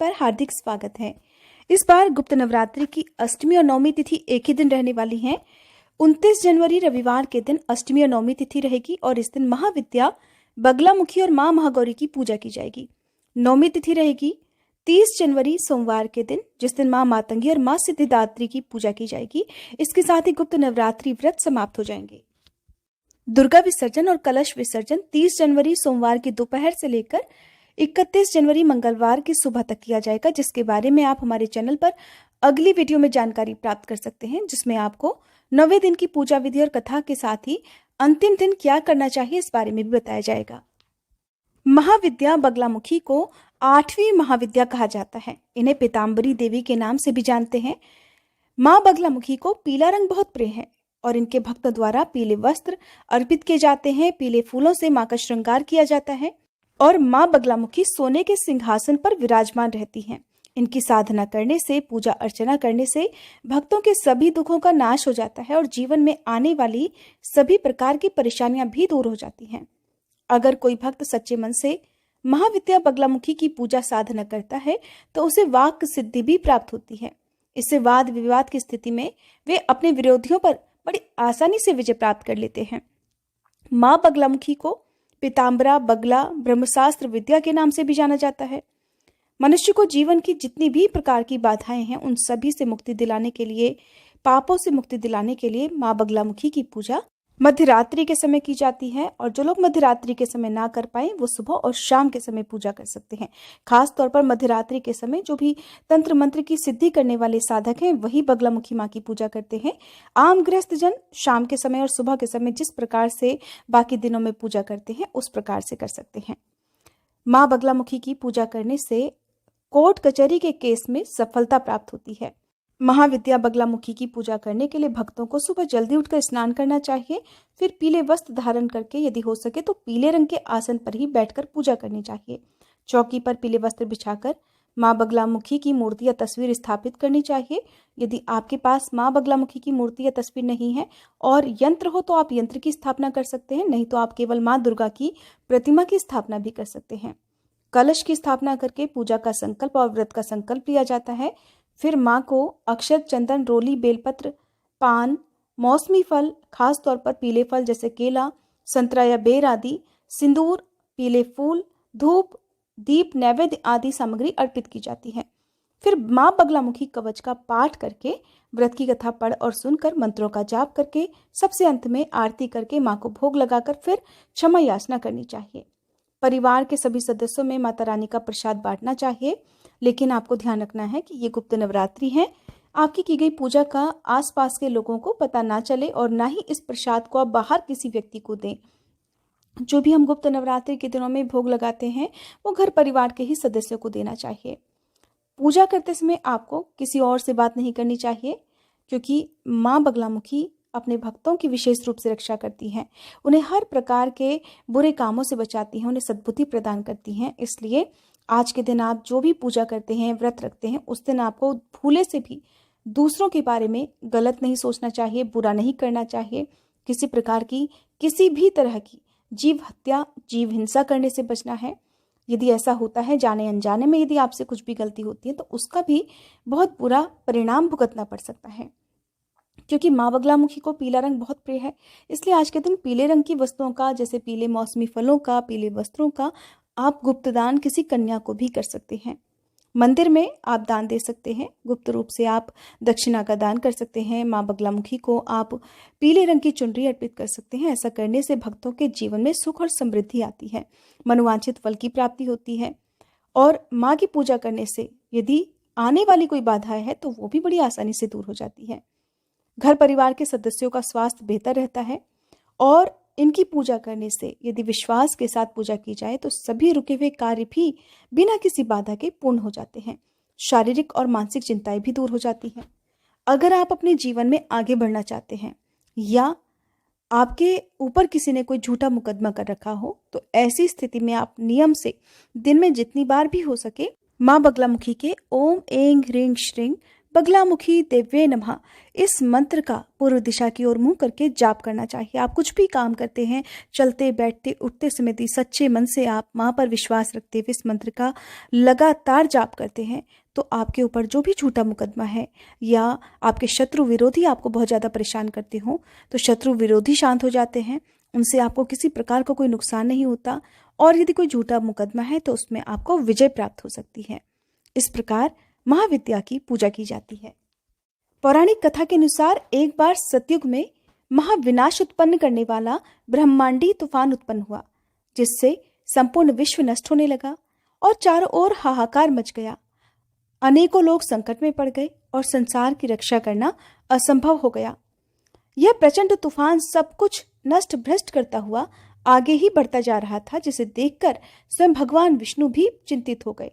पर हार्दिक स्वागत है। इस बार गुप्त नवरात्रि की अष्टमी और नवमी तिथि एक ही दिन रहने वाली है। 29 जनवरी रविवार के दिन अष्टमी और नवमी तिथि रहेगी और इस दिन महाविद्या, बगलामुखी और मां महागौरी की पूजा की जाएगी। नवमी तिथि रहेगी 30 जनवरी सोमवार के दिन, जिस दिन मां मातंगी और मां सिद्धिदात्री की पूजा की जाएगी। इसके साथ ही गुप्त नवरात्रि व्रत समाप्त हो जाएंगे। दुर्गा विसर्जन और कलश विसर्जन 30 जनवरी सोमवार की दोपहर से लेकर 31 जनवरी मंगलवार की सुबह तक किया जाएगा, जिसके बारे में आप हमारे चैनल पर अगली वीडियो में जानकारी प्राप्त कर सकते हैं, जिसमें आपको 9वें दिन की पूजा विधि और कथा के साथ ही अंतिम दिन क्या करना चाहिए इस बारे में भी बताया जाएगा। महाविद्या बगलामुखी को 8वीं महाविद्या कहा जाता है। इन्हें पीताम्बरी देवी के नाम से भी जानते हैं। मां बगलामुखी को पीला रंग बहुत प्रिय है और इनके भक्तों द्वारा पीले वस्त्र अर्पित किए जाते हैं। पीले फूलों से मां का श्रृंगार किया जाता है और मां बगलामुखी सोने के सिंहासन पर विराजमान रहती हैं। इनकी साधना करने से, पूजा अर्चना करने से भक्तों के सभी दुखों का नाश हो जाता है और जीवन में आने वाली सभी प्रकार की परेशानियां भी दूर हो जाती हैं। अगर कोई भक्त सच्चे मन से महाविद्या बगलामुखी की पूजा साधना करता है तो उसे वाक सिद्धि भी प्राप्त होती है। इससे वाद विवाद की स्थिति में वे अपने विरोधियों पर बड़ी आसानी से विजय प्राप्त कर लेते हैं। मां बगलामुखी को पीताम्बरा बगला ब्रह्मशास्त्र विद्या के नाम से भी जाना जाता है। मनुष्य को जीवन की जितनी भी प्रकार की बाधाएं हैं उन सभी से मुक्ति दिलाने के लिए, पापों से मुक्ति दिलाने के लिए मां बगलामुखी की पूजा मध्यरात्रि के समय की जाती है और जो लोग मध्यरात्रि के समय ना कर पाए वो सुबह और शाम के समय पूजा कर सकते हैं। खास तौर पर मध्यरात्रि के समय जो भी तंत्र मंत्र की सिद्धि करने वाले साधक हैं वही बगलामुखी मां की पूजा करते हैं। आम गृहस्थ जन शाम के समय और सुबह के समय जिस प्रकार से बाकी दिनों में पूजा करते हैं उस प्रकार से कर सकते हैं। मां बगलामुखी की पूजा करने से कोर्ट कचहरी के केस में सफलता प्राप्त होती है। महाविद्या बगलामुखी की पूजा करने के लिए भक्तों को सुबह जल्दी उठकर स्नान करना चाहिए। फिर पीले वस्त्र धारण करके यदि हो सके तो पीले रंग के आसन पर ही बैठकर पूजा करनी चाहिए। चौकी पर पीले वस्त्र बिछाकर मां बगलामुखी की मूर्ति या तस्वीर स्थापित करनी चाहिए। यदि आपके पास मां बगलामुखी की मूर्ति या तस्वीर नहीं है और यंत्र हो तो आप यंत्र की स्थापना कर सकते हैं, नहीं तो आप केवल मां दुर्गा की प्रतिमा की स्थापना भी कर सकते हैं। कलश की स्थापना करके पूजा का संकल्प और व्रत का संकल्प लिया जाता है। फिर मां को अक्षत, चंदन, रोली, बेलपत्र, पान, मौसमी फल, खास तौर पर पीले फल जैसे केला, संतरा या बेर आदि, सिंदूर, पीले फूल, धूप, दीप, नैवेद्य आदि सामग्री अर्पित की जाती है। फिर मां बगलामुखी कवच का पाठ करके, व्रत की कथा पढ़ और सुनकर, मंत्रों का जाप करके, सबसे अंत में आरती करके मां को भोग लगाकर फिर क्षमा याचना करनी चाहिए। परिवार के सभी सदस्यों में माता रानी का प्रसाद बांटना चाहिए, लेकिन आपको ध्यान रखना है कि ये गुप्त नवरात्रि है। आपकी की गई पूजा का आसपास के लोगों को पता ना चले और ना ही इस प्रसाद को आप बाहर किसी व्यक्ति को दें। जो भी हम गुप्त नवरात्रि के दिनों में भोग लगाते हैं वो घर परिवार के ही सदस्यों को देना चाहिए। पूजा करते समय आपको किसी और से बात नहीं करनी चाहिए, क्योंकि मां बगलामुखी अपने भक्तों की विशेष रूप से रक्षा करती हैं। उन्हें हर प्रकार के बुरे कामों से बचाती हैं, उन्हें सद्बुद्धि प्रदान करती हैं। इसलिए आज के दिन आप जो भी पूजा करते हैं, व्रत रखते हैं, उस दिन आपको भूले से भी दूसरों के बारे में गलत नहीं सोचना चाहिए, बुरा नहीं करना चाहिए। किसी प्रकार की, किसी भी तरह की जीव हत्या, जीव हिंसा करने से बचना है। यदि ऐसा होता है, जाने अनजाने में यदि आपसे कुछ भी गलती होती है तो उसका भी बहुत बुरा परिणाम भुगतना पड़ सकता है। क्योंकि मां बगलामुखी को पीला रंग बहुत प्रिय है, इसलिए आज के दिन पीले रंग की वस्तुओं का, जैसे पीले मौसमी फलों का, पीले वस्त्रों का आप गुप्त दान किसी कन्या को भी कर सकते हैं। मंदिर में आप दान दे सकते हैं। गुप्त रूप से आप दक्षिणा का दान कर सकते हैं। मां बगलामुखी को आप पीले रंग की चुनरी अर्पित कर सकते हैं। ऐसा करने से भक्तों के जीवन में सुख और समृद्धि आती है, मनोवांछित फल की प्राप्ति होती है और मां की पूजा करने से यदि आने वाली कोई बाधाएं है तो वो भी बड़ी आसानी से दूर हो जाती है। घर परिवार के सदस्यों का स्वास्थ्य बेहतर रहता है और इनकी पूजा करने से यदि विश्वास के साथ पूजा की जाए तो सभी रुके हुए कार्य भी बिना किसी बाधा के पूर्ण हो जाते हैं। शारीरिक और मानसिक चिंताएं भी दूर हो जाती हैं। अगर आप अपने जीवन में आगे बढ़ना चाहते हैं या आपके ऊपर किसी ने कोई झूठा मुकदमा कर रखा हो तो ऐसी स्थिति में आप नियम से दिन में जितनी बार भी हो सके मां बगलामुखी के ओम ऐं ह्रीं श्रीं बगलामुखी देव्ये नमः इस मंत्र का पूर्व दिशा की ओर मुंह करके जाप करना चाहिए। आप कुछ भी काम करते हैं, चलते बैठते उठते समय भी सच्चे मन से आप मां पर विश्वास रखते हुए इस मंत्र का लगातार जाप करते हैं तो आपके ऊपर जो भी झूठा मुकदमा है या आपके शत्रु विरोधी आपको बहुत ज़्यादा परेशान करते हो तो शत्रु विरोधी शांत हो जाते हैं, उनसे आपको किसी प्रकार का कोई नुकसान नहीं होता और यदि कोई झूठा मुकदमा है तो उसमें आपको विजय प्राप्त हो सकती है। इस प्रकार महाविद्या की पूजा की जाती है। पौराणिक कथा के अनुसार एक बार सतयुग में महाविनाश उत्पन्न करने वाला ब्रह्मांडी तूफान उत्पन्न हुआ, जिससे संपूर्ण विश्व नष्ट होने लगा और चारों ओर हाहाकार मच गया। अनेकों लोग संकट में पड़ गए और संसार की रक्षा करना असंभव हो गया। यह प्रचंड तूफान सब कुछ नष्ट भ्रष्ट करता हुआ आगे ही बढ़ता जा रहा था, जिसे देखकर स्वयं भगवान विष्णु भी चिंतित हो गए।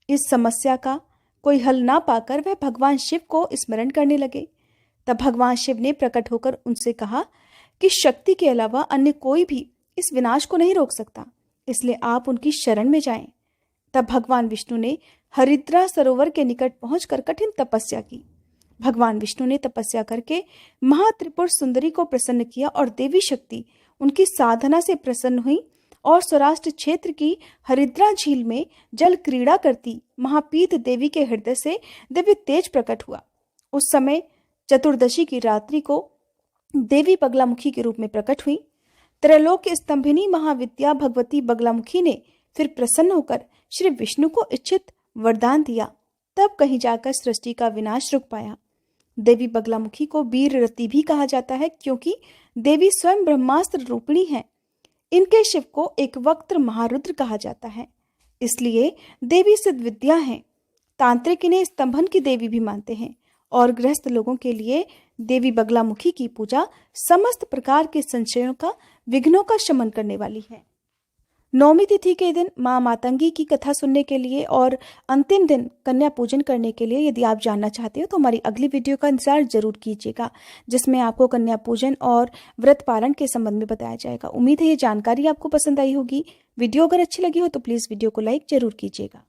इस समस्या का कोई हल ना पाकर वह भगवान शिव को स्मरण करने लगे। तब भगवान शिव ने प्रकट होकर उनसे कहा कि शक्ति के अलावा अन्य कोई भी इस विनाश को नहीं रोक सकता, इसलिए आप उनकी शरण में जाएं। तब भगवान विष्णु ने हरिद्रा सरोवर के निकट पहुंचकर कठिन तपस्या की। भगवान विष्णु ने तपस्या करके महात्रिपुर सुंदरी को प्रसन्न किया और देवी शक्ति उनकी साधना से प्रसन्न हुई और सौराष्ट्र क्षेत्र की हरिद्रा झील में जल क्रीड़ा करती महापीत देवी के हृदय से दिव्य तेज प्रकट हुआ। उस समय चतुर्दशी की रात्रि को देवी बगलामुखी के रूप में प्रकट हुई। त्रैलोक्य स्तंभिनी महाविद्या भगवती बगलामुखी ने फिर प्रसन्न होकर श्री विष्णु को इच्छित वरदान दिया। तब कहीं जाकर सृष्टि का विनाश रुक पाया। देवी बगलामुखी को वीर रति भी कहा जाता है, क्योंकि देवी स्वयं ब्रह्मास्त्र रूपिणी है। इनके शिव को एक वक्त्र महारुद्र कहा जाता है, इसलिए देवी सिद्ध विद्या है। तांत्रिक इन्हें स्तंभन की देवी भी मानते हैं और गृहस्थ लोगों के लिए देवी बगलामुखी की पूजा समस्त प्रकार के संशयों का, विघ्नों का शमन करने वाली है। नौमी तिथि के दिन मां मातंगी की कथा सुनने के लिए और अंतिम दिन कन्या पूजन करने के लिए यदि आप जानना चाहते हो तो हमारी अगली वीडियो का इंतजार जरूर कीजिएगा, जिसमें आपको कन्या पूजन और व्रत पालन के संबंध में बताया जाएगा। उम्मीद है ये जानकारी आपको पसंद आई होगी। वीडियो अगर अच्छी लगी हो तो प्लीज़ वीडियो को लाइक जरूर कीजिएगा।